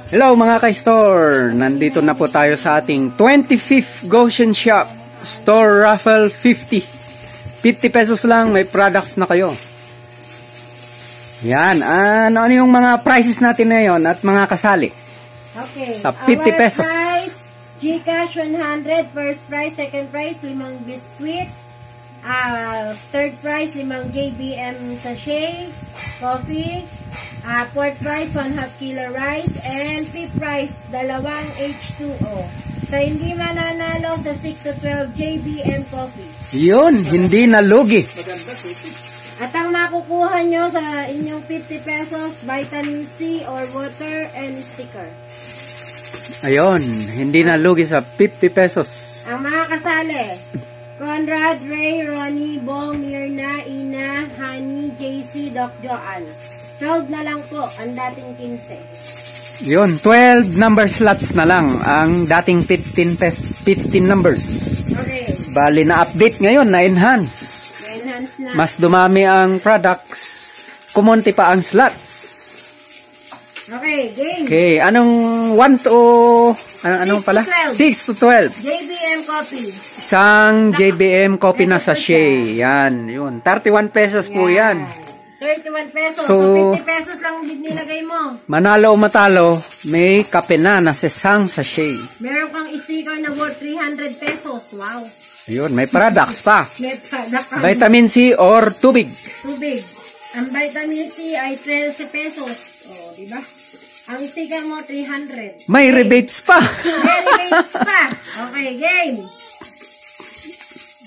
Hello mga ka-store! Nandito na po tayo sa ating 25th Goshen Shop Store Raffle 50. 50 pesos lang, may products na kayo. Yan, ano yung mga prices natin ngayon at mga kasali? Okay. Sa 50 pesos. Price, Gcash 100, first prize, second prize, 5 biscuit. Third prize, 5 JBM sachet, coffee. Fourth prize, 1/2 kilo rice. And fifth prize, 2 H2O. So, hindi mananalo sa 6 to 12 JBM coffee. Yun, hindi na lugi. At ang makukuha nyo sa inyong 50 pesos, vitamin C or water and sticker. Ayun, hindi na lugi sa 50 pesos. Ang mga kasali, Conrad, Ray, Ronnie, Bong, Mirna, Ina, Honey, JC, Doc Joan. 12 na lang po ang dating 15. Yun, 12 number slots na lang ang dating 15 numbers. Okay. Bali na update ngayon, na enhance. Enhance na. Mas dumami ang products, kumonti pa ang slots. Okay, game. Okay, anong 1 to anong pala? 6 to 12. JBM copy. Isang JBM copy na sachet. Yan, yun. 31 pesos po yan. 31 pesos. So, So 50 pesos lang din nilagay mo. Manalo o matalo, may kape na isang sachet. Meron kang sticker na worth 300 pesos. Wow. Ayun, may products pa. May product ka. Vitamin C or tubig. Tubig. Ang vitamin C ay 13 pesos. O, di ba? Ang sticker mo, 300. May rebates pa. May rebates pa. Okay, game.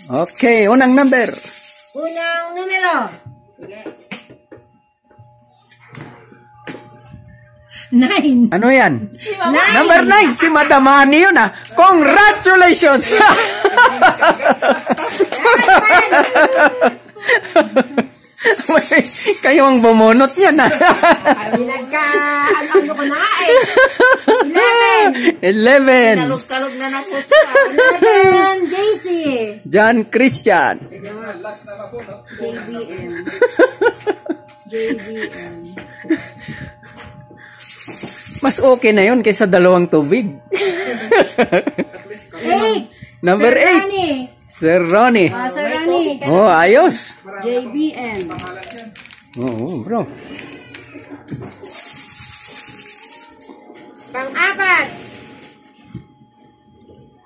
Okay, unang number. Unang numero. Sige. 9. Ano yan? Si Number 9, si Madam Ani yun ah. Congratulations! Kayo ang bumunot yan ah. Ano ko na eh. 11. Talog na po siya. 11, JC. John Christian. JBM. JBM. Mas okay na yun kaysa 2 tubig. 8. Number 8. Sir Ronnie. Sir Ronnie. Oh, ayos. JBM. Oo, bro. Pang-apat.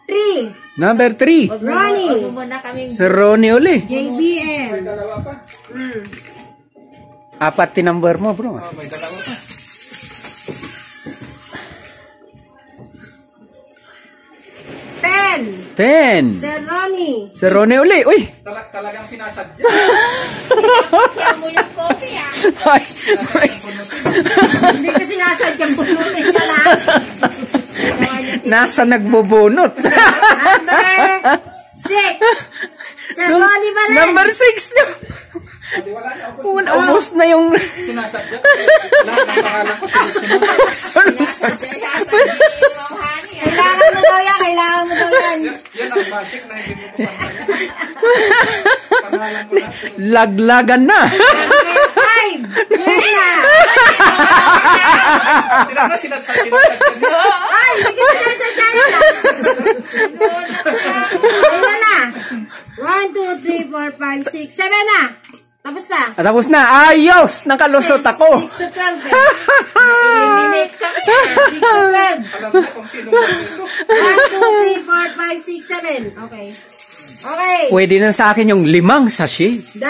3. Number 3. Ronnie. Sir Ronnie uli. JBM. 4 tinumber mo, bro. May dalawa pa. 10. 10. Sir Ronnie. Sir Ronnie uli. Uy! Talagang sinasadya. Kaya mo yung coffee ah. Ay, ay. Hindi kasi nasadyang bunutin ka na. Nasa nagbubunot. Number 6. Sir Ronnie ba rin? Number 6. Ubus na yung... Sinasadya. Lahat ng pangalan ko, sunod-sunod. Kailangan mo daw yan. Kailangan mo daw yan. Yan ang magic na hindi mo ko pangalan ko na. Laglagan na. 5. Yan na. Tinang na sinasadya. Ay, sige sinasadya na. Ilan na? 1, 2, 3, 4, 5, 6, 7 na. Tapos na. Tapos na. Ayos! Nakalusot ako. 6 to 12 eh. Eliminate kami yan. 6 to 12. Alam mo kung sino mo dito. 1, 2, 3, 4, 5, 6, 7. Okay. Okay. Pwede na sa akin yung 5 sachet. 2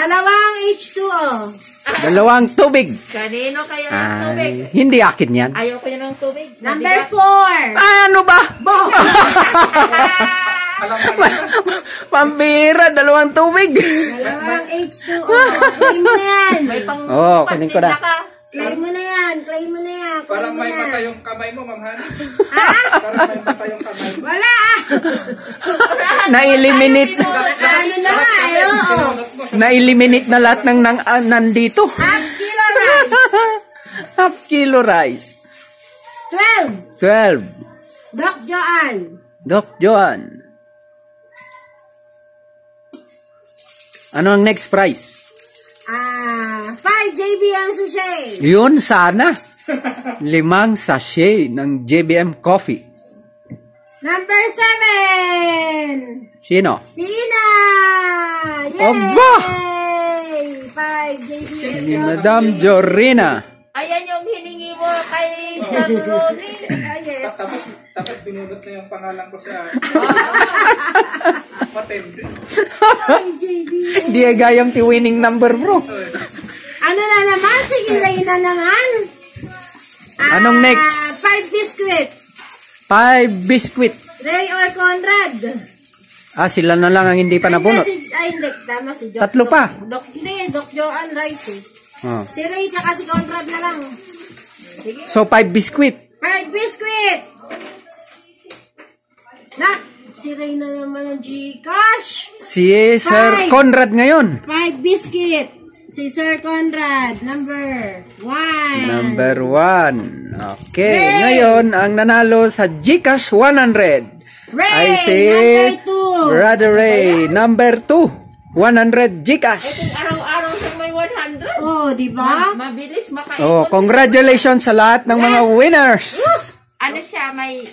H2O. 2 tubig. Kanino kayo ng tubig? Ay, hindi akin yan. Ayaw ko yun ng tubig. Number 4. Ano ba? Alam mo Pambira, 2 tubig. 2 H2O. Claim mo na yan. May pang Oh, kunin ko na. Claim mo na yan. Claim mo na yan. Claim parang mo may na. mata yung kamay mo, Ma'am Hani. Ha? Parang may mata yung kamay mo. Wala ah. Na-eliminate. Ano na nga eh. Oo. Na-eliminate na lahat ng nandito. Half kilo rice. Half kilo rice. 12. 12. Doc Joan. Doc Joan. Ano ang next price? 5 JBM sachet. Yun, sana. 5 sachet ng JBM Coffee. Number 7. Sino? Sina! Yay! Aba! 5 JBM. Si Madam Jorina. Ayan yung hiningi mo kay Sir Ronnie. Yes. Tapos binulot na yung pangalan ko sa patente. 5 JBM. Di gayang ti winning number, bro. Ano na naman? Sige, Reyna naman. Anong next? 5 biscuit. 5 biscuit. Ray or Conrad? Sila na lang ang hindi pa napunot. Hindi. Tama si Doc. Tatlo pa. Hindi, Doc Joan Rice eh. Oh. Si Ray tsaka si Conrad na lang. So, 5 biscuit. 5 biscuit! Si Ray na naman ng Gcash. Si Sir Five. Conrad ngayon. 5 biscuit. Si Sir Conrad, number 1. Number 1. Okay. Ray. Ngayon, ang nanalo sa Gcash 100 Ray, ay si number 2. Brother Ray. Number 2. 100 Gcash. Itong araw-araw siyang may 100. Oh, di ba? Mabilis makaikot. Oh, congratulations sa lahat ng mga winners. Ano siya, may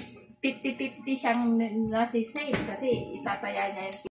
50-50 siyang nasi-save kasi itataya niya yung